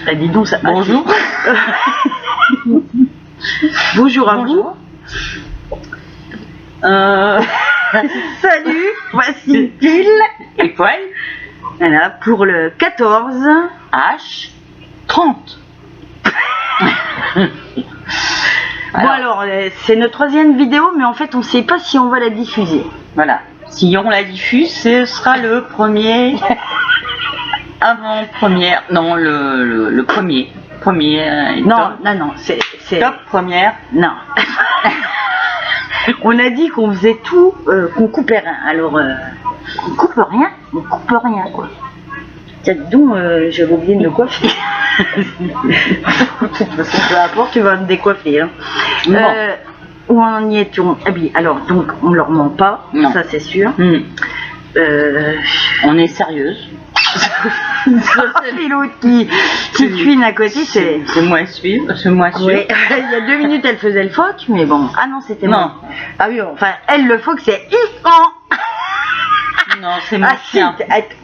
Bah, dis donc, ça... Bonjour. Bonjour à vous. Salut, voici Phil et Poil. Voilà, pour le 14 H30. Bon alors, c'est notre 3e vidéo, mais en fait on ne sait pas si on va la diffuser. Voilà. Si on la diffuse, ce sera le premier. Avant-première. Non, le premier. Non, non, c'est... Top première. Non. On a dit qu'on faisait tout, qu'on coupait rien. Alors, on coupe rien, quoi. Tiens, dis donc, j'avais oublié de me coiffer. De toute façon, peu importe, tu vas me décoiffer. Hein. Où en y étions? Ah oui, alors, donc, on leur ment pas, non. Ça c'est sûr. On est sérieuse. Et l'autre qui cuine à côté, c'est moi sûr. Ouais. Il y a 2 minutes, elle faisait le phoque, mais bon. Ah non, c'était moi. Ah oui, enfin, elle, le phoque, c'est Non, c'est moi.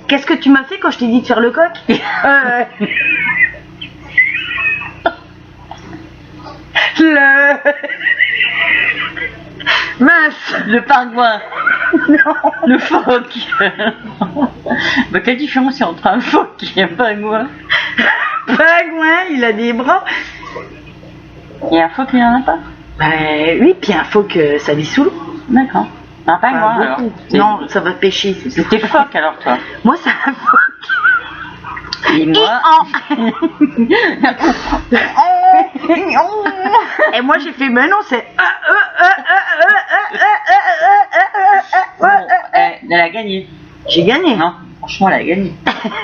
Qu'est-ce que tu m'as fait quand je t'ai dit de faire le coq? Mince, le pingouin. Non. Le phoque. Bah, quelle différence il y a entre un phoque et un pingouin? Pingouin, il a des bras. Et un phoque, il n'y en a pas? Bah oui, puis un phoque, ça vit sous l'eau. D'accord. Un pingouin alors? Non, ça va pêcher. C'était phoque alors toi? Moi, c'est un phoque. Et moi Et moi j'ai fait, mais non, c'est... Elle a gagné. J'ai gagné. Non, franchement, elle a gagné.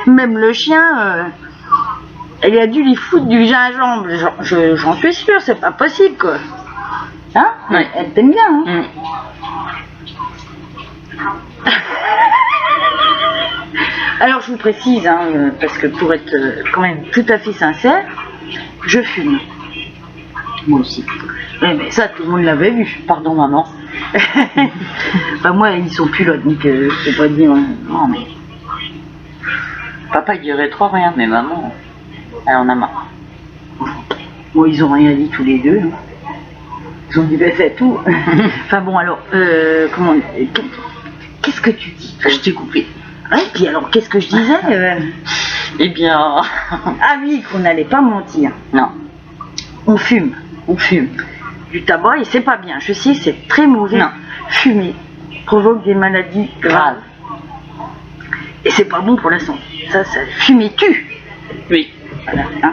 Même le chien, elle a dû lui foutre du gingembre. J'en suis sûre, c'est pas possible, quoi. Hein? Ouais. Elle t'aime bien, hein? Alors je vous précise, hein, parce que pour être quand même tout à fait sincère, je fume. Moi aussi. Ouais, mais ça, tout le monde l'avait vu. Pardon, maman. Bah moi, ils sont plus là, donc je peux pas dire. Non, mais... Papa, il dirait trop rien, mais maman, elle en a marre. Bon, ils ont rien dit tous les deux. Hein. Ils ont dit, bah, c'est tout. Enfin bon, alors, comment... Qu'est-ce que tu dis? Je t'ai coupé. Ouais, puis alors, qu'est-ce que je disais Eh bien... Ah oui, qu'on n'allait pas mentir. Non. On fume. Du tabac, et c'est pas bien. Je sais, c'est très mauvais. Non. Fumer provoque des maladies graves. Et c'est pas bon pour la santé. Ça fumer tue. Oui. Voilà, hein.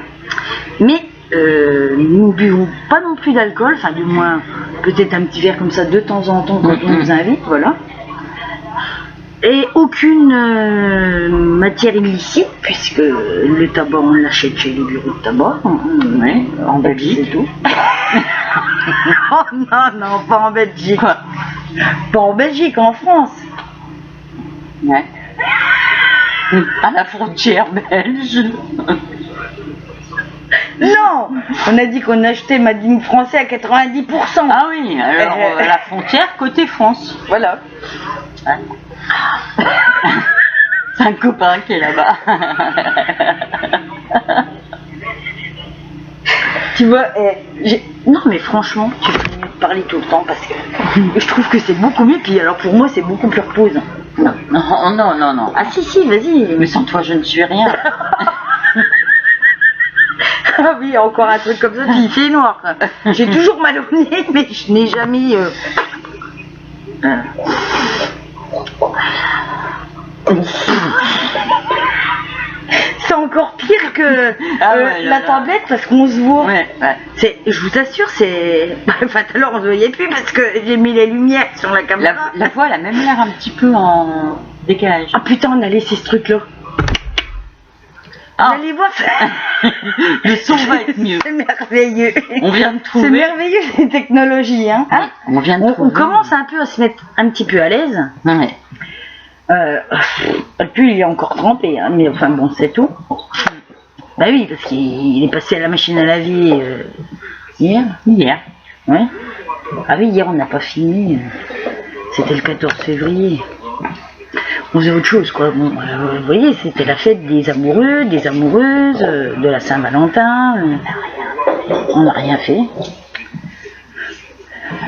Mais nous ne buvons pas non plus d'alcool, enfin du moins peut-être un petit verre comme ça de temps en temps quand on nous invite, voilà. Et aucune matière illicite, puisque le tabac on l'achète chez les bureaux de tabac, ouais, en Belgique. C'est tout. Oh non, pas en Belgique. Quoi? Pas en Belgique, en France. Ouais. À la frontière belge. Non, on a dit qu'on achetait Made in français à 90%. Ah oui, alors la frontière côté France. Voilà. Hein? C'est un copain qui est là-bas. Tu vois, non mais franchement, tu fais mieux de parler tout le temps parce que je trouve que c'est beaucoup mieux. Puis alors pour moi, c'est beaucoup plus reposant. Non. Ah si, vas-y. Mais sans toi, je ne suis rien. Ah oui, encore un truc comme ça, puis il fait noir. J'ai toujours mal au nez, mais je n'ai jamais... C'est encore pire que la tablette parce qu'on se voit. Ouais. Je vous assure, c'est... Enfin, tout à l'heure, on ne se voyait plus parce que j'ai mis les lumières sur la caméra. La voix, elle a même l'air un petit peu en décalage. Ah putain, on a laissé ce truc-là. Ah. Vous allez voir, le son va être mieux. C'est merveilleux. On vient de trouver. C'est merveilleux ces technologies, hein. On vient de trouver. On commence un peu à se mettre un petit peu à l'aise. Ouais. Le pull il est encore trempé, hein, mais enfin bon, c'est tout. Bah oui, parce qu'il est passé à la machine à laver hier. Ouais. Ah oui, hier on n'a pas fini. C'était le 14 février. on faisait autre chose, quoi. Bon, vous voyez, c'était la fête des amoureux, des amoureuses, de la Saint-Valentin. On n'a rien fait.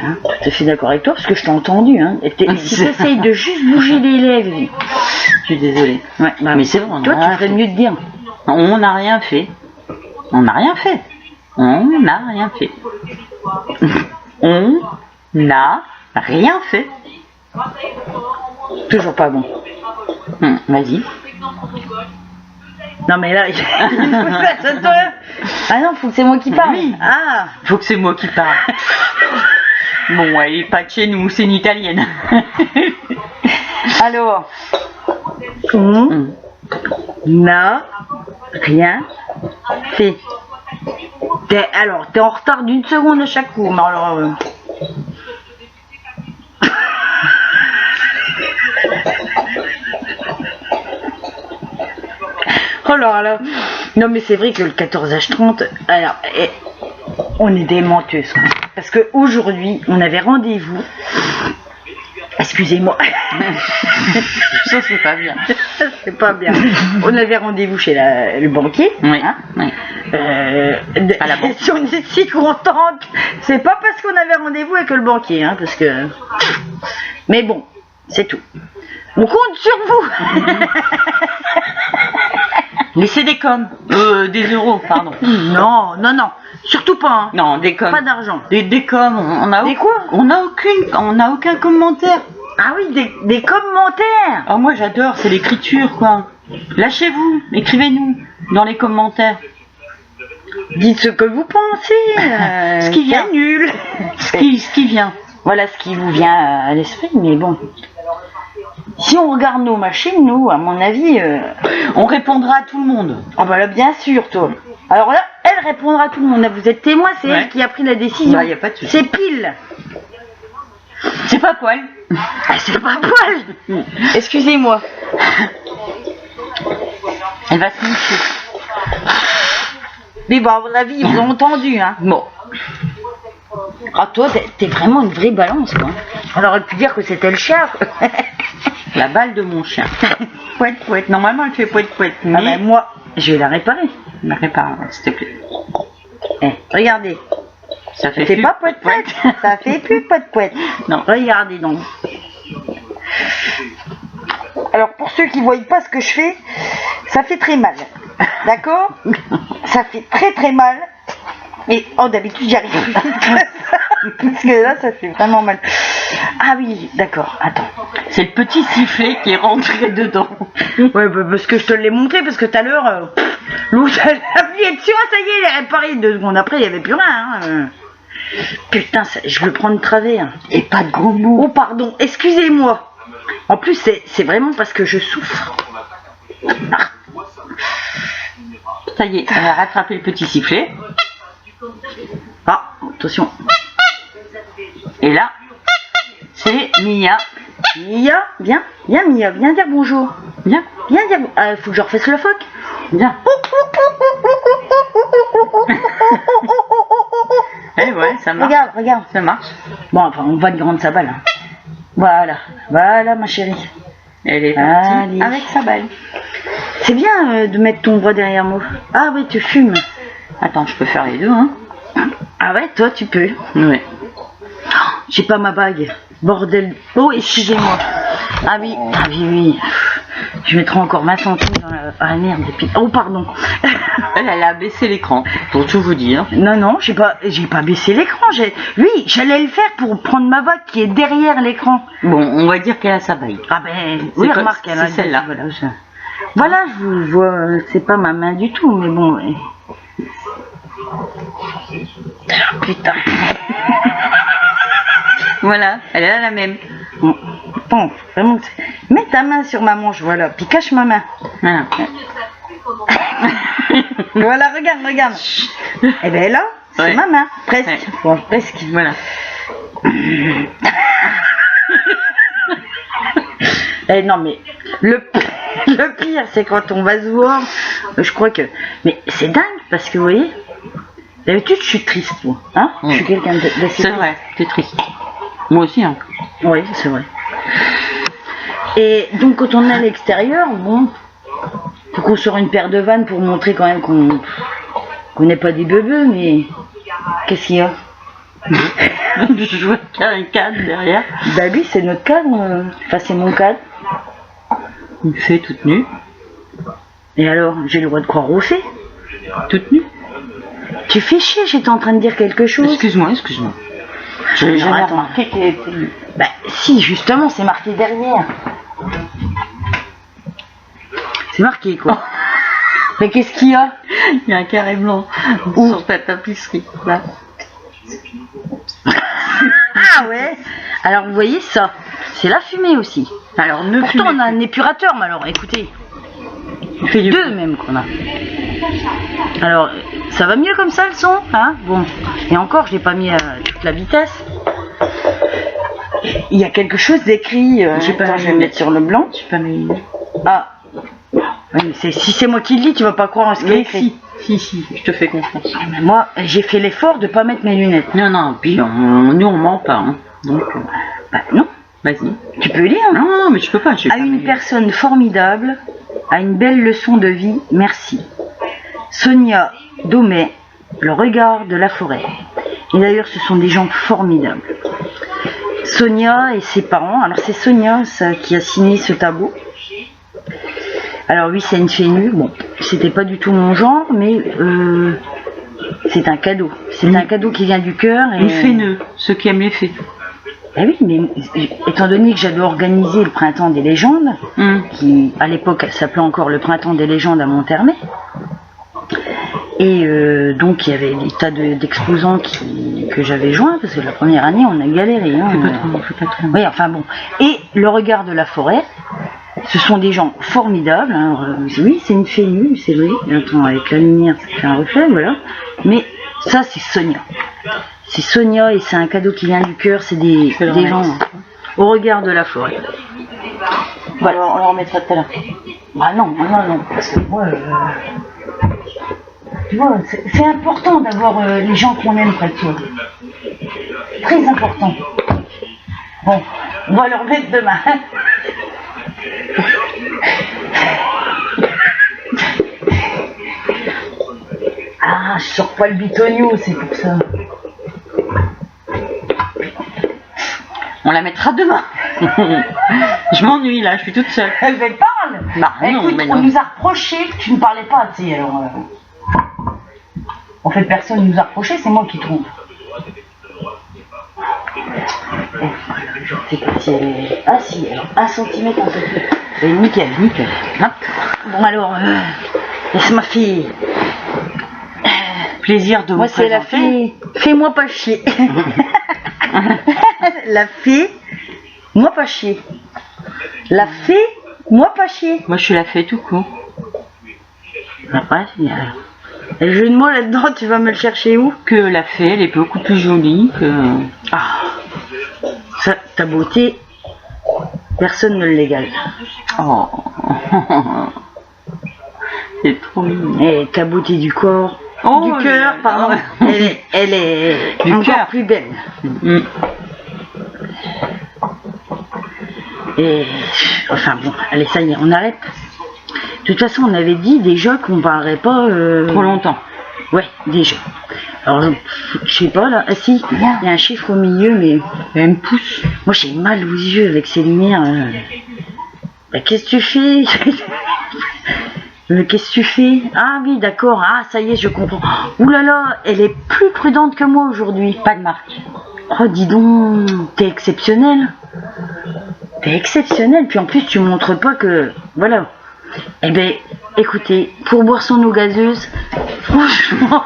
Hein, tout à fait d'accord avec toi, parce que je t'ai entendu. Hein. Si tu essayes de juste bouger les lèvres... Je suis désolée. Ouais, bah, mais c'est vrai. Toi, tu ferais mieux de dire. On n'a rien fait. On n'a rien fait. On n'a rien fait. On n'a rien fait. Toujours pas bon. Vas-y. Non mais là, il faut ça, toi. Ah non, faut que c'est moi qui parle. Oui. Ah, Faut que c'est moi qui parle. Bon, elle est pas de chez nous, c'est une italienne. alors, on n'a rien fait. T'es en retard d'une seconde à chaque coup. Mais alors, oh là. Non mais c'est vrai que le 14h30, alors, on est des menteuses. Quoi. Parce qu'aujourd'hui, on avait rendez-vous. Excusez-moi. Ça, c'est pas bien. C'est pas bien. On avait rendez-vous chez le banquier. Oui. Hein, oui. À la banque. Si on est si contente, c'est pas parce qu'on avait rendez-vous avec le banquier. Hein, parce que... Mais bon, c'est tout. On compte sur vous. Laissez des coms. Des euros, pardon. Non. Surtout pas. Hein. Non, des coms. Pas d'argent. Des coms. Des quoi? On n'a aucun commentaire. Ah oui, des commentaires. Oh, moi j'adore, c'est l'écriture quoi. Lâchez-vous, écrivez-nous dans les commentaires. Dites ce que vous pensez. Ce qui vient. C'est nul. Ce qui vient. Voilà ce qui vous vient à l'esprit, mais bon. Si on regarde nos machines, nous, à mon avis... On répondra à tout le monde. Oh bah là, bien sûr, toi. Alors là, elle répondra à tout le monde. Là, vous êtes témoin, c'est elle qui a pris la décision. Bah, y a pas de souci. C'est pile. C'est pas poil. Ah, c'est pas poil. Excusez-moi. Elle va se moucher. Mais bon, à mon avis, ils vous ont entendu, hein. Bon. Ah, toi, t'es vraiment une vraie balance, quoi. On aurait pu dire que c'était le chat. La balle de mon chien. Pouette, pouette. Normalement, elle fait pouette, pouette. Mais Ah ben, moi, je vais la réparer. la répare, s'il te plaît. Regardez. Ça fait C'est plus pas poète poète. Ça fait plus poète poète. Non. Regardez donc. Alors pour ceux qui ne voient pas ce que je fais, ça fait très mal. D'accord? Ça fait très mal. Et oh, d'habitude j'y arrive plus vite que ça. Parce que là ça fait vraiment mal. Ah oui, d'accord, attends. C'est le petit sifflet qui est rentré dedans. Ouais, bah, parce que je te l'ai montré, parce que tout à l'heure, l'autre elle a appuyé dessus, ça y est, il est réparé. 2 secondes après, il n'y avait plus rien. Hein. Putain, je le prends de travers. Et pas de gros mots. Oh pardon, excusez-moi. En plus, c'est vraiment parce que je souffre. Ah. Ça y est, elle a rattrapé le petit sifflet. Ah, attention. Et là, c'est Mia. Mia, viens Mia, viens dire bonjour. Viens. Viens dire. Faut que je refasse le phoque. Viens. Eh ouais, ça marche. Regarde. Ça marche. Bon, enfin, on va lui rendre sa balle. Hein. Voilà ma chérie. Elle est partie Allez. avec sa balle. C'est bien de mettre ton bras derrière moi. Ah oui, tu fumes. Attends, je peux faire les deux, hein. Ah ouais, toi tu peux. Ouais. J'ai pas ma bague. Bordel. Oh, excusez-moi. Ah oui. Je mettrai encore 20 centimes dans la... Ah merde, et puis... Oh, pardon. Elle a baissé l'écran, pour tout vous dire. Non, j'ai pas baissé l'écran. Oui, j'allais le faire pour prendre ma bague qui est derrière l'écran. Bon, on va dire qu'elle a sa bague. Ah ben, oui, remarque, elle a celle-là. Voilà, je vous vois, c'est pas ma main du tout, mais bon... Ouais. Ah, putain. Voilà, elle a la même. Bon, vraiment, mets ta main sur ma manche, voilà, puis cache ma main. Voilà. Voilà, regarde. Et bien là, c'est ma main, presque. Ouais. Bon, presque. Voilà. Non, mais le pire, c'est quand on va se voir, je crois que... Mais c'est dingue, parce que vous voyez, d'habitude, je suis triste, moi. Hein Je suis quelqu'un d'assez... C'est vrai, t'es triste. Moi aussi, hein. Oui, c'est vrai. Et donc quand on est à l'extérieur, bon, faut qu'on sorte une paire de vannes pour montrer quand même qu'on n'est pas des bebeux, mais qu'est-ce qu'il y a? Je vois qu'il y a un cadre derrière. Bah oui, c'est notre cadre, enfin c'est mon cadre. Une fée toute nue. Et alors, j'ai le droit de croire aux fées? Toute nue. Tu fais chier, j'étais en train de dire quelque chose. Excuse-moi. J'ai jamais attends. remarqué qu'elle était nue. Bah si, justement, c'est marqué derrière. C'est marqué quoi. Mais qu'est-ce qu'il y a? Il y a un carré blanc sur ta tapisserie. Là. Ah ouais. Alors vous voyez ça, c'est la fumée aussi. Alors ne Pourtant fumez on a un épurateur, mais alors écoutez, deux même qu'on a. Alors ça va mieux comme ça le son, hein? Bon, et encore je l'ai pas mis à toute la vitesse. Il y a quelque chose d'écrit. Attends, je vais me mettre sur le blanc. J'ai pas mis. Ah. Oui, mais si c'est moi qui le lis, tu vas pas croire en ce qui est écrit. Si, je te fais confiance. Mais moi, j'ai fait l'effort de pas mettre mes lunettes. Non, puis nous on ment pas. Hein. Donc, bah non. Vas-y. Tu peux lire. Non, mais je peux pas. À une personne formidable, à une belle leçon de vie, merci. Sonia Daumet, le regard de la forêt. Et d'ailleurs, ce sont des gens formidables. Sonia et ses parents. Alors c'est Sonia qui a signé ce tableau. Alors oui, c'est une fée nue. Bon, c'était pas du tout mon genre, mais c'est un cadeau. C'est un cadeau qui vient du cœur. Une fée nue, ceux qui aiment les fées. Eh oui, mais étant donné que j'avais organisé le printemps des légendes, qui à l'époque s'appelait encore le printemps des légendes à Monternay, et donc il y avait des tas d'exposants que j'avais joints, parce que la première année on a galéré. Hein, oui, enfin bon. Et le regard de la forêt. Ce sont des gens formidables. Hein. Oui, c'est une fée nue, c'est vrai. Attends, avec la lumière, ça fait un reflet, voilà. Mais ça, c'est Sonia. C'est Sonia et c'est un cadeau qui vient du cœur. C'est des gens au regard de la forêt. Voilà, on le remettra tout à l'heure. Bah non, parce que moi, tu vois, c'est important d'avoir les gens qu'on aime près de toi. Très important. Bon, on va le remettre demain. Ah, je sors pas le bitonio, c'est pour ça. On la mettra demain. Je m'ennuie là, je suis toute seule. Elle parle. Bah, écoute, non, on nous a reproché que tu ne parlais pas, tu sais, alors... En fait, personne ne nous a reproché, c'est moi qui trouve. Je sais pas si elle est... Ah si, alors 1 centimètre un peu plus. Et nickel. Hop. Bon alors, laisse ma fille. Plaisir de moi, vous présenter. Moi c'est la fée. Fais-moi pas chier. La fée, moi pas chier. La fée, moi pas chier. Moi je suis la fée tout court. Après, il y a... Et le jeu de mots là-dedans, tu vas me le chercher où? Que la fée, elle est beaucoup plus jolie que... Ah, ça, ta beauté, personne ne l'égale. Oh, c'est trop mignon. Et ta beauté du corps, du cœur, pardon, elle est du encore cœur. plus belle. Et enfin bon, allez, ça y est, on arrête. De toute façon, on avait dit déjà qu'on parlerait pas trop longtemps. Ouais, déjà. Alors, je sais pas là. Ah si, il y a un chiffre au milieu, mais Elle me pousse. moi j'ai mal aux yeux avec ces lumières. Bah, qu'est-ce que tu fais? Qu'est-ce que tu fais? Ah oui, d'accord. Ah, ça y est, je comprends. Ouh là là, elle est plus prudente que moi aujourd'hui. Pas de marque. Oh, dis donc, t'es exceptionnelle. T'es exceptionnelle. Puis en plus, tu montres pas que... Voilà. Eh ben, écoutez, pour boire son eau gazeuse, franchement,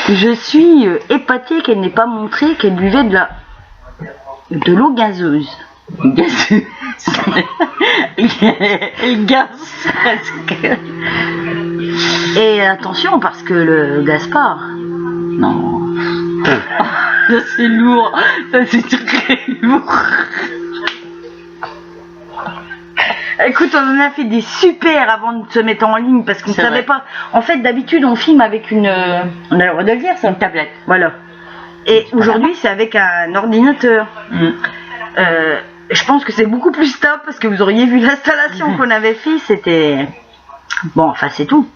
je suis épatée qu'elle n'ait pas montré qu'elle buvait de l'eau gazeuse. Gazeuse. Elle gaze presque. Et attention, parce que le Gaspard... Non. Ça c'est lourd. Ça c'est très lourd. Écoute, on en a fait des super avant de se mettre en ligne parce qu'on ne savait vrai. pas. En fait, d'habitude, on filme avec une. On a le droit de le dire, ça. Une tablette. Voilà. Et aujourd'hui, c'est avec un ordinateur. je pense que c'est beaucoup plus stable parce que vous auriez vu l'installation qu'on avait fait, c'était... Bon, enfin, c'est tout.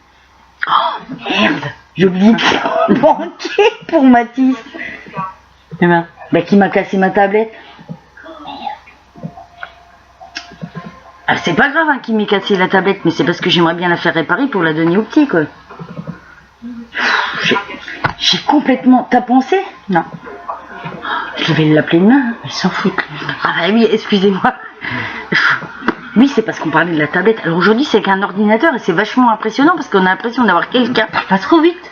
Oh, merde, j'ai oublié de manquer pour Mathis. Eh ben, Bah, qui m'a cassé ma tablette. Ah, c'est pas grave hein, qu'il m'ait cassé la tablette, mais c'est parce que j'aimerais bien la faire réparer pour la donner au petit, quoi. J'ai complètement... T'as pensé? non. Je vais l'appeler demain. Ils s'en foutent. Ah bah oui, excusez-moi. Oui, c'est parce qu'on parlait de la tablette. Alors aujourd'hui, c'est qu'un ordinateur et c'est vachement impressionnant parce qu'on a l'impression d'avoir quelqu'un. Pas trop vite.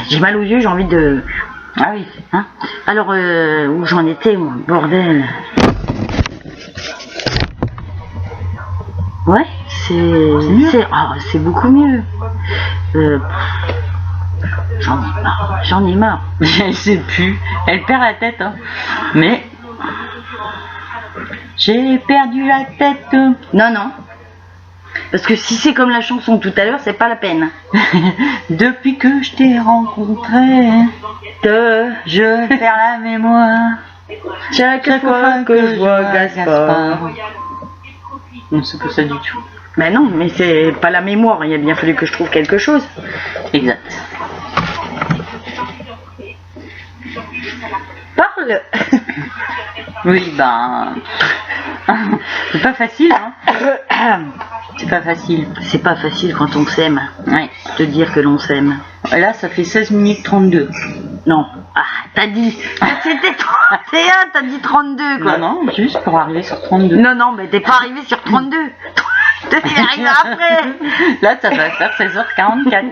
J'ai mal aux yeux, j'ai envie de... Ah oui. Hein, alors, où j'en étais, moi, bordel. Ouais, c'est beaucoup mieux. J'en ai marre. Elle sait plus. Elle perd la tête. Hein. Mais j'ai perdu la tête. Non. Parce que si c'est comme la chanson tout à l'heure, c'est pas la peine. Depuis que je t'ai rencontré, je perds la mémoire. Chaque fois que je vois Gaspard. Non, c'est pas ça du tout. Mais non, mais c'est pas la mémoire. Il a bien fallu que je trouve quelque chose. Exact. Parle. Oui, ben... c'est pas facile, hein. C'est pas facile. C'est pas facile quand on s'aime. Ouais. De dire que l'on s'aime. Là, ça fait 16 minutes 32. Non. Ah, t'as dit. C'était 31, t'as dit 32, quoi. Non, juste pour arriver sur 32. Non, mais t'es pas arrivé sur 32. T'es arrivé après. Là, ça va faire 16h44.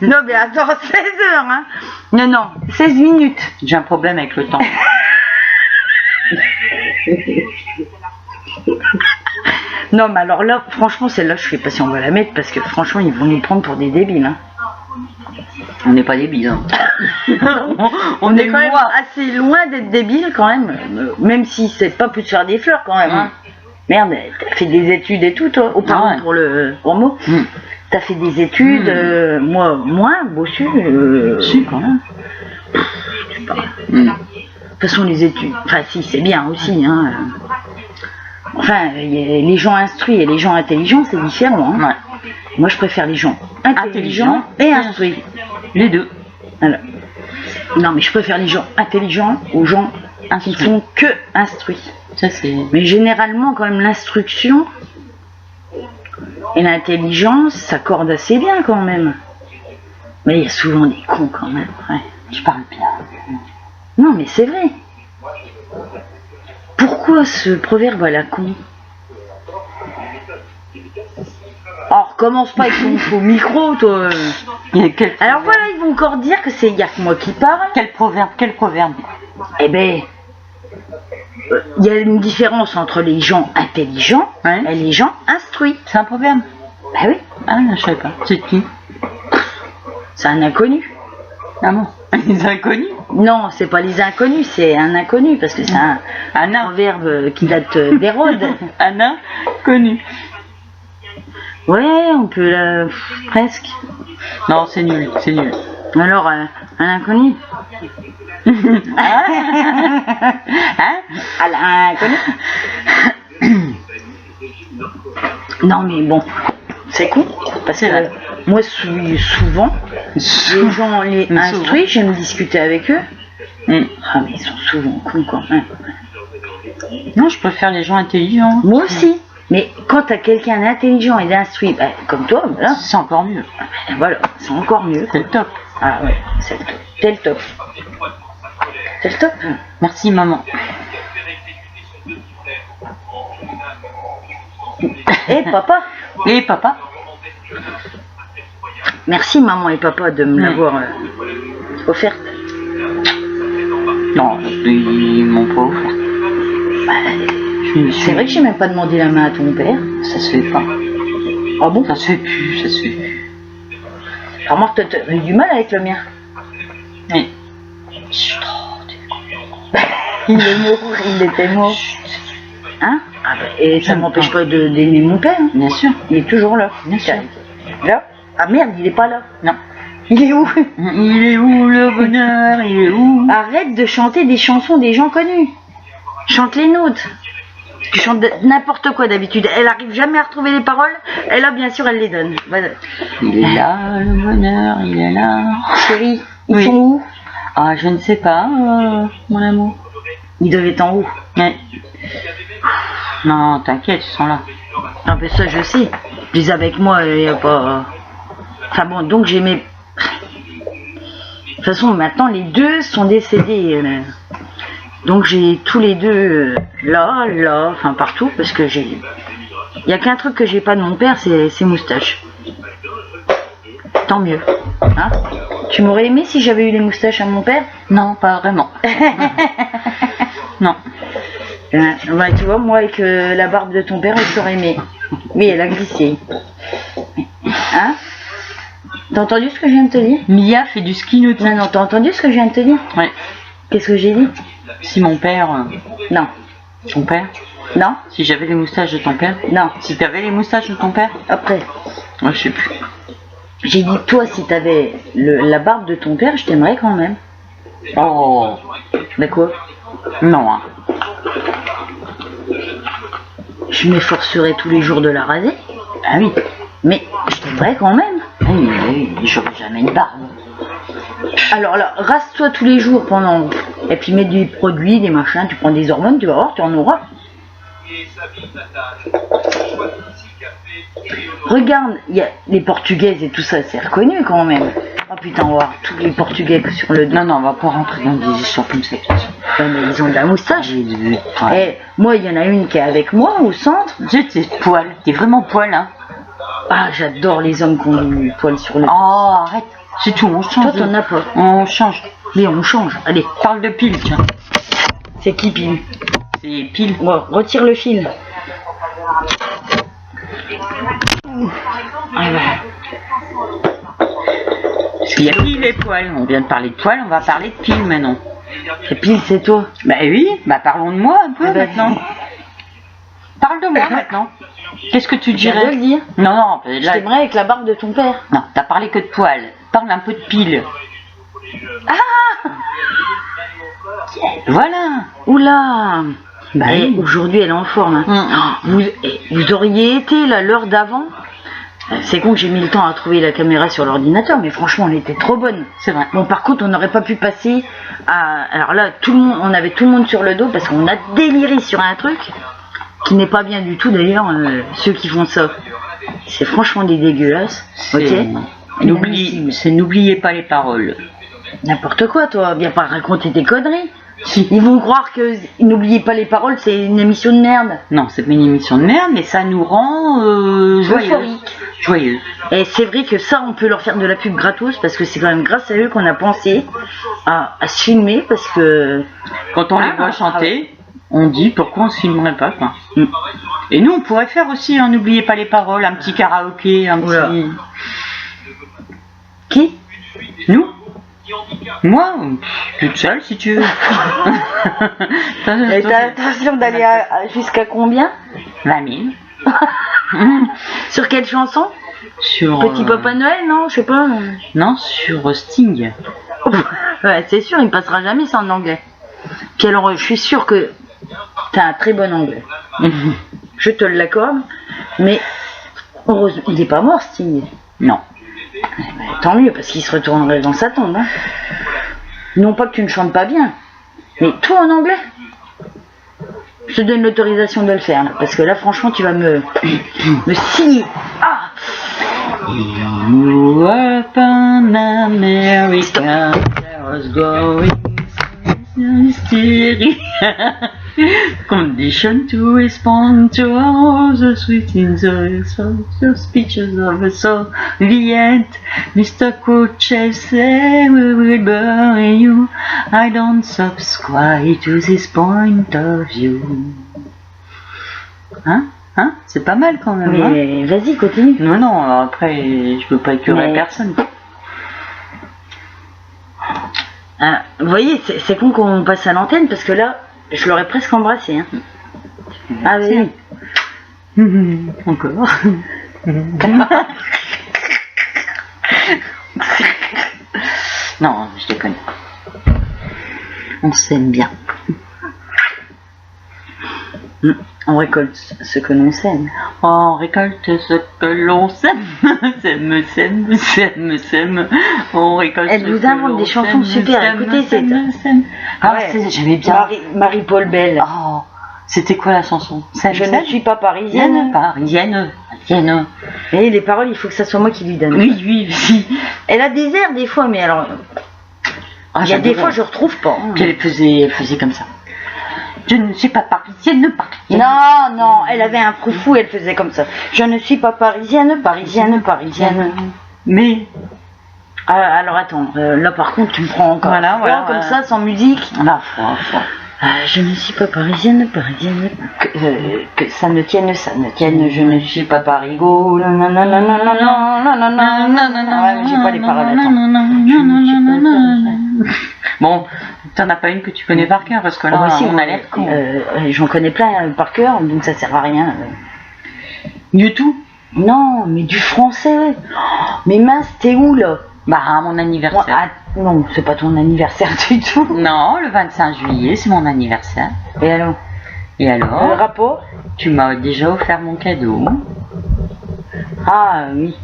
Non, mais attends, 16 heures, hein. Non, 16 minutes. J'ai un problème avec le temps. Non, mais alors là, franchement, celle-là, je sais pas si on va la mettre parce que franchement, ils vont nous prendre pour des débiles. Hein. On n'est pas débiles. Hein. on est quand même assez loin d'être débiles quand même si c'est pas pour te faire des fleurs quand même. Hein. Merde, t'as fait des études et tout, toi, pardon pour le mot. T'as fait des études, moi, moins, bossu. Si, quand même. De toute façon, les études, enfin, si, c'est bien aussi. Hein. Enfin, les gens instruits et les gens intelligents, c'est différent. Hein. Ouais. Moi, je préfère les gens intelligents et instruits. Les deux. Alors, non, mais je préfère les gens intelligents aux gens qui ne sont que instruits. Ça, c'est... Mais généralement, quand même, l'instruction et l'intelligence s'accordent assez bien quand même. Mais il y a souvent des cons quand même. Ouais. Tu parles bien. Non, mais c'est vrai. Pourquoi ce proverbe à la con? Oh, recommence pas avec ton faux micro, toi. Alors voilà, ils vont encore dire que c'est y a que moi qui parle. Quel proverbe? Eh ben, il y a une différence entre les gens intelligents et les gens instruits. C'est un proverbe? Bah oui. Ah, je savais pas. C'est qui? C'est un inconnu. Ah bon? Les inconnus? Non, c'est pas les inconnus, c'est un inconnu, parce que c'est un proverbe qui date d'Hérode. Un inconnu. Ouais, on peut la... presque. Non, c'est nul. Alors, un inconnu. Hein? Inconnu. Non, mais bon, c'est con, parce que moi, souvent, les gens les instruits, j'aime discuter avec eux. Ah, mais ils sont souvent cons quand même. Non, je préfère les gens intelligents. Moi aussi. Mais quand t'as quelqu'un d'intelligent et d'instruit, bah, comme toi, là, c'est encore mieux. Voilà, c'est encore mieux. C'est le top. Ah ouais, c'est le top. C'est le top. C'est le top. Merci, maman. Et papa. Merci maman et papa de me l'avoir offerte. Non, ils m'ont pas offert. C'est vrai que j'ai même pas demandé la main à ton père. Ça se fait pas. Ah bon? Ça se fait plus. Alors t'as eu du mal avec le mien. Oui. Il était mort. Hein? Ah bah, et ça m'empêche pas d'aimer mon père. Hein. Bien sûr. Il est toujours là. Bien sûr. Là? Ah merde, il est pas là. Non. Il est où? Il est où le bonheur? Il est où? Arrête de chanter des chansons des gens connus. Chante les nôtres. Tu chantes n'importe quoi d'habitude. Elle arrive jamais à retrouver les paroles. Et là, bien sûr, elle les donne. Voilà. Il est là, le bonheur, il est là. Chérie, ils Oui. sont où? Ah, je ne sais pas, mon amour. Ils doivent être en haut. Mais... Non, t'inquiète, ils sont là. Ah ben ça, je sais. Je les ai avec moi, il n'y a pas... Enfin bon, donc j'ai mes... De toute façon, maintenant, les deux sont décédés. Donc j'ai tous les deux là, enfin partout, parce que j'ai... Il n'y a qu'un truc que j'ai pas de mon père, c'est ses moustaches. Tant mieux. Hein, tu m'aurais aimé si j'avais eu les moustaches à mon père? Non, pas vraiment. Non. Bah, tu vois, moi avec la barbe de ton père, je t'aurais aimé. Oui, elle a glissé. Hein? T'as entendu ce que je viens de te dire? Mia fait du ski nautique. Non, t'as entendu ce que je viens de te dire? Ouais. Qu'est-ce que j'ai dit? Si mon père... Non. Ton père? Non? Si j'avais les moustaches de ton père? Non. Si t'avais les moustaches de ton père? Après. Moi, je sais plus. J'ai dit, toi, si t'avais la barbe de ton père, je t'aimerais quand même. Oh. Mais quoi? Non, hein. Je m'efforcerais tous les jours de la raser. Ah oui. Mais je t'aimerais quand même. Oui, oui, j'aurais jamais une barbe. Alors là, rase-toi tous les jours pendant... Et puis mets des produits, des machins, tu prends des hormones, tu vas voir, tu en auras. Regarde, il y a les Portugaises et tout ça, c'est reconnu quand même. Oh putain, on va voir tous les Portugais sur le dos. Non, non, on va pas rentrer dans des histoires comme ça. Ouais, mais ils ont de la moustache. Ouais. Et moi, il y en a une qui est avec moi au centre. T'es poil, t'es vraiment poil, hein. Ah, j'adore les hommes qui ont du poil sur le dos. Oh, arrête, c'est tout, on change. Toi, t'en as pas. On change. Mais on change. Allez, Parle de pile, tiens. c'est qui pile? C'est pile. Bon, retire le fil. Ah, bah. Parce qu'il y a pile et poil. On vient de parler de poil, on va parler de pile maintenant. Et pile, c'est toi. Bah oui, bah parlons de moi un peu Ah bah. maintenant. Parle de moi maintenant. Qu'est-ce que tu Je viens de dirais? le dire. Non, non, Je là, t'aimerais avec la barbe de ton père. non, t'as parlé que de poil. Parle un peu de pile. Ah, Voilà. oula. Bah Et oui. aujourd'hui, elle est en forme. Hein. Vous auriez été là l'heure d'avant. C'est con que j'ai mis le temps à trouver la caméra sur l'ordinateur, mais franchement, elle était trop bonne. C'est vrai. Bon, par contre, on n'aurait pas pu passer à... Alors là, tout le monde, on avait tout le monde sur le dos parce qu'on a déliré sur un truc qui n'est pas bien du tout d'ailleurs, ceux qui font ça. C'est franchement des dégueulasses. Ok. N'oubliez pas les paroles. N'importe quoi, toi. Viens pas raconter des conneries. Ils vont croire que n'oubliez pas les paroles, c'est une émission de merde. Non, c'est pas une émission de merde, mais ça nous rend joyeux. Euphorique. Joyeuse. Et c'est vrai que ça, on peut leur faire de la pub gratos parce que c'est quand même grâce à eux qu'on a pensé à se filmer parce que... Quand on les voit chanter, on dit pourquoi on se filmerait pas, quoi. Et nous, on pourrait faire aussi, hein, n'oubliez pas les paroles, un petit karaoké, un Oula. petit... Qui? Nous? Moi, toute seule si tu veux. Et t'as l'intention d'aller jusqu'à combien? 20 000. Sur quelle chanson? Sur... Petit Papa Noël, non? Je sais pas. Non, sur Sting. Ouais, c'est sûr, il ne passera jamais ça en anglais. Puis alors, je suis sûre que t'as un très bon anglais. Je te l'accorde. Mais heureusement, il n'est pas mort, Sting. Non. Tant mieux, parce qu'il se retournerait dans sa tombe. Hein. Non pas que tu ne chantes pas bien, mais tout en anglais. Je te donne l'autorisation de le faire, là, parce que là, franchement, tu vas me signer. Ah, You up in America, there was going mystery. Condition to respond to all the sweet in the speeches of the Soviet. Mr. Khrushchev said we will bury you. I don't subscribe to this point of view. Hein? Hein? C'est pas mal quand même, hein? mais vas-y, continue. Non, non, après, je peux pas écœurer personne. Ah, vous voyez, c'est con qu'on passe à l'antenne, parce que là, je l'aurais presque embrassé. Hein. Ah oui. Encore. Non, je déconne. On s'aime bien. On récolte ce que l'on sème. On récolte ce que l'on sème. Sème. On récolte. Elle vous invente des chansons super. Écoutez, c'est. Ah ouais, j'aimais bien. Marie-Paul Bell. Oh, c'était quoi la chanson? Je ne suis pas parisienne. Parisienne. Et les paroles, il faut que ça soit moi qui lui donne. Oui. Elle a des airs des fois, mais alors. Il y a des fois, je retrouve pas. Puis elle faisait comme ça. Je ne suis pas parisienne. Non, elle avait un froufou, elle faisait comme ça. Je ne suis pas parisienne. Mais. Alors attends, là par contre, tu me prends encore. Voilà. Comme ça, sans musique. Là, je ne suis pas parisienne. Que ça ne tienne, je ne suis pas parigo. J'ai pas les paroles, Bon, t'en as pas une que tu connais par cœur, parce que là, on a l'air con. J'en connais plein par cœur, donc ça sert à rien. Du tout? Non, mais du français. Mais mince, t'es où là? Bah, à mon anniversaire. Non, c'est pas ton anniversaire du tout. Non, le 25 juillet, c'est mon anniversaire. Et alors? Le rapport? Tu m'as déjà offert mon cadeau. Ah oui.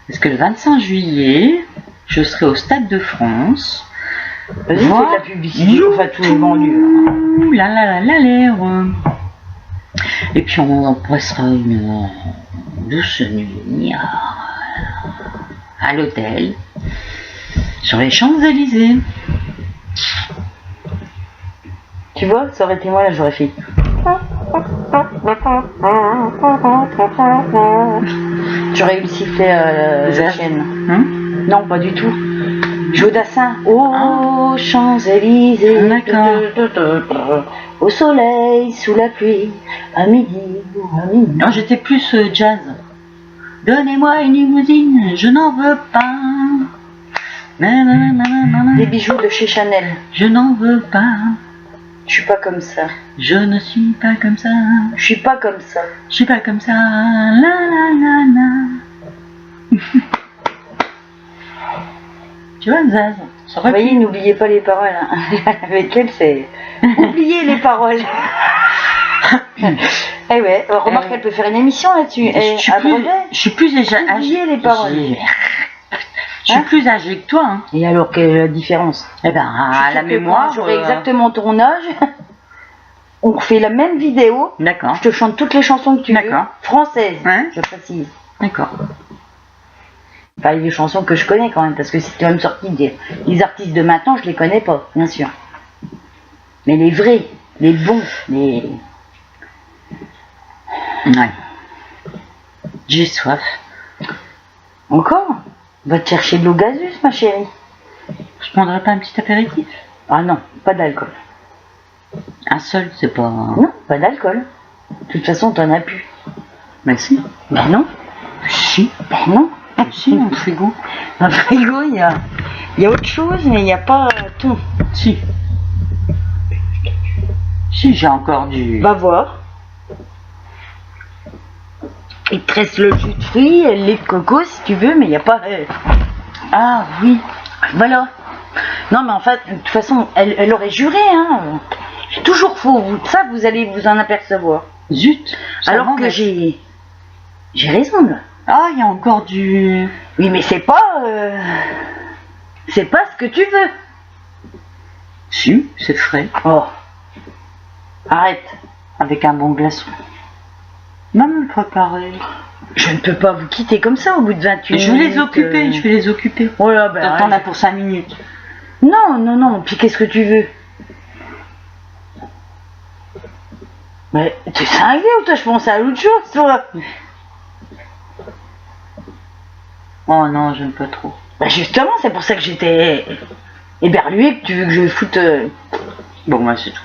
Parce que le 25 juillet, je serai au Stade de France. Vas-y, fais de la publicité, enfin tout est vendu. L'air. Et puis on passera une douce nuit à l'hôtel sur les Champs-Élysées. Tu vois, ça aurait été moi là, j'aurais fait. J'aurais eu le sifflet la chaîne. Non, pas du tout. Jodassin. Champs-Élysées. D'accord. Au soleil, sous la pluie, à midi. Non, j'étais plus jazz. Donnez-moi une limousine, je n'en veux pas. Des bijoux de chez Chanel. Je n'en veux pas. Je suis pas comme ça. Je ne suis pas comme ça. Je suis pas comme ça. Je suis pas comme ça. Tu vois, Zaz, vous voyez, n'oubliez pas les paroles. Hein. Avec elle, c'est oubliez les paroles. Eh ouais, remarque qu'elle peut faire une émission là-dessus. Je suis plus âgée. Oubliez les paroles. Je suis plus âgée que toi. Hein. Et alors, quelle est la différence? Eh ben, à la mémoire. J'aurai exactement ton âge. On fait la même vidéo. D'accord. Je te chante toutes les chansons que tu veux. Françaises, je précise. D'accord. Enfin, les chansons que je connais quand même, parce que c'est quand même sorti les artistes de maintenant, je les connais pas, bien sûr. Mais les vrais, les bons, les... Ouais. J'ai soif. Encore? Va te chercher de l'eau gazeuse, ma chérie. Je prendrais pas un petit apéritif? Ah non, pas d'alcool. Un seul, c'est pas... Non, pas d'alcool. De toute façon, t'en as plus. Ben si. Ben non. Si. Ben non. Si, dans le frigo. Dans le frigo, il y a autre chose, mais il n'y a pas tout. Si. Si, j'ai encore du... Va voir. Il te reste le jus de fruits, le lait de coco si tu veux, mais il n'y a pas... Ah oui. Voilà. Non, mais en fait, de toute façon, elle aurait juré, hein. C'est toujours faux. Ça, vous allez vous en apercevoir. Zut. Alors que j'ai raison, là. Ah, il y a encore du... Oui, mais c'est pas ce que tu veux. Si, c'est frais. Oh. Arrête. Avec un bon glaçon. Même le préparer. Je ne peux pas vous quitter comme ça au bout de 28 minutes. Je vais les occuper. Oh là, ben... T'en as pour 5 minutes. Non. Puis qu'est-ce que tu veux? Mais tu es cinglé ou toi je pense à l'autre chose, toi? Oh non, j'aime pas trop. Bah justement, c'est pour ça que j'étais éberluée que tu veux que je foute... Bon, moi c'est tout.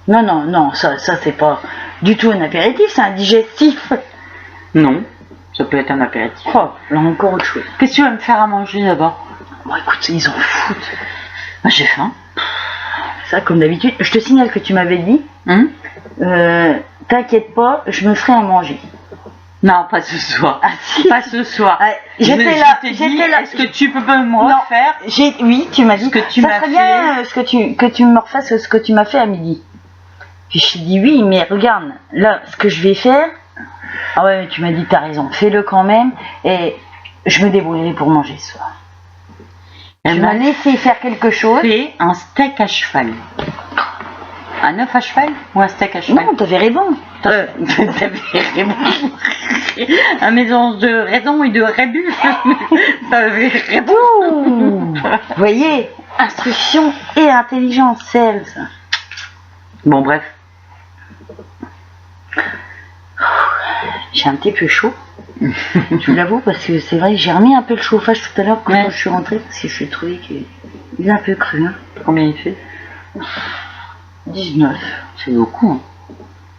Non, ça c'est pas du tout un apéritif, c'est un digestif. Non, ça peut être un apéritif. Oh, là encore autre chose. Qu'est-ce que tu vas me faire à manger d'abord? Bon écoute, ils en foutent. Moi j'ai faim. Ça comme d'habitude, je te signale que tu m'avais dit, t'inquiète pas, je me ferai à manger. Non, pas ce soir. Ah si. Pas ce soir. Ah, j'étais là, Je t'ai dit, j'étais là. est-ce que tu peux pas me refaire Oui, tu m'as dit ce que tu ça m'as serait fait. bien que tu me refasses ce que tu m'as fait à midi. Puis je t'ai dit oui, mais regarde, là, ce que je vais faire. Ah ouais, tu m'as dit t'as raison, fais-le quand même, et je me débrouillerai pour manger ce soir. Tu m'as laissé faire quelque chose. Fait un steak à cheval. Un œuf à cheval ou un steak à cheval? Non, t'avais raison. T'avais raison. Un mélange de raison et de rébus. T'avais raison. Ouh, vous voyez, instruction et intelligence, c'est ça. Bon, bref. J'ai un petit peu chaud, je l'avoue, parce que c'est vrai que j'ai remis un peu le chauffage tout à l'heure quand je suis rentrée, parce que je suis trouvé qu'il est un peu cru. Hein. Combien il fait? 19. C'est beaucoup. Hein.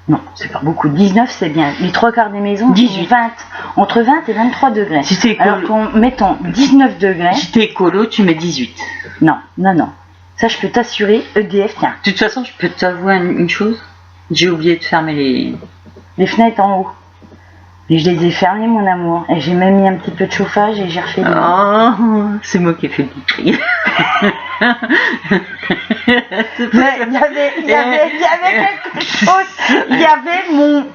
Non, c'est pas beaucoup. 19, c'est bien. Les trois quarts des maisons, 18. 20. Entre 20 et 23 degrés. Si t'es Alors qu'on mettons 19 degrés. Si t'es écolo, tu mets 18. Non, non, non. Ça, je peux t'assurer, EDF, tiens. De toute façon, je peux t'avouer une chose. J'ai oublié de fermer les fenêtres en haut. Et je les ai fermées, mon amour. Et j'ai même mis un petit peu de chauffage et j'ai refait le lit. Oh, c'est moi qui ai fait le tri. Mais il y avait quelque chose. Il y avait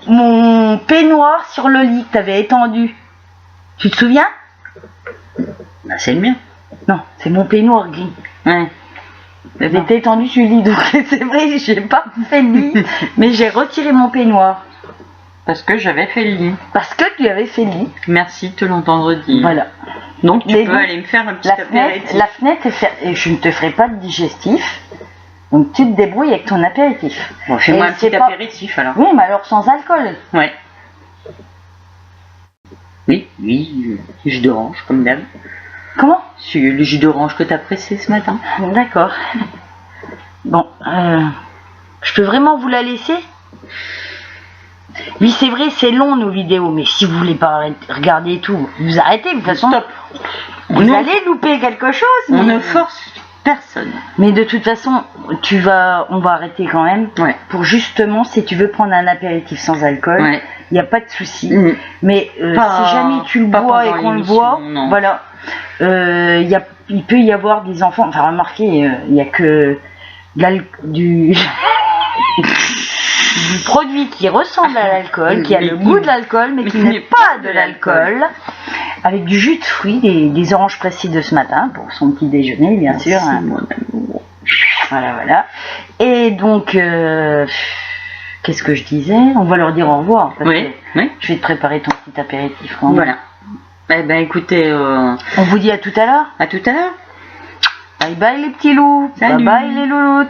mon peignoir sur le lit que tu avais étendu. Tu te souviens? Bah, c'est le mien. Non, c'est mon peignoir gris. Ouais. Il était étendu sur le lit. Donc c'est vrai, j'ai pas fait le lit, mais j'ai retiré mon peignoir. Parce que j'avais fait le lit. Parce que tu avais fait le lit. Merci de te l'entendre dire. Voilà. Donc tu peux aller me faire un petit apéritif. La fenêtre et je ne te ferai pas de digestif. Donc tu te débrouilles avec ton apéritif. Bon, fais-moi un petit apéritif alors. Oui, mais alors sans alcool. Ouais. Oui, jus d'orange comme d'hab. Comment? C'est le jus d'orange que t'as pressé ce matin. D'accord. Bon, je peux vraiment vous la laisser? Oui, c'est vrai, c'est long nos vidéos, mais si vous voulez pas regarder et tout, vous arrêtez, de toute façon. Stop. Vous allez louper quelque chose. On ne force personne. Mais de toute façon, on va arrêter quand même. Ouais. Pour justement, si tu veux prendre un apéritif sans alcool, il n'y a pas de souci. Mais si jamais tu le bois et qu'on le boit, voilà, il peut y avoir des enfants. Enfin, remarquez, il n'y a que du produit qui ressemble à l'alcool, qui a le goût de l'alcool, mais qui n'est pas de l'alcool, avec du jus de fruits, des oranges pressées de ce matin, pour son petit déjeuner, bien sûr. Hein. Voilà, voilà. Et donc, qu'est-ce que je disais? On va leur dire au revoir, parce que je vais te préparer ton petit apéritif. Quand même. Voilà. Eh ben, écoutez... On vous dit à tout à l'heure. À tout à l'heure. Bye bye les petits loups. Salut. Bye bye les louloutes.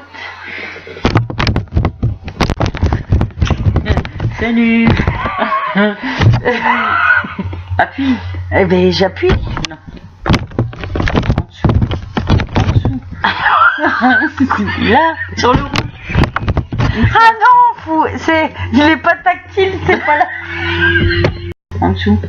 Salut. Appuie. Eh ben j'appuie. Non. En dessous. Là, sur le rouge. Ah non, il est pas tactile, c'est pas là. En dessous.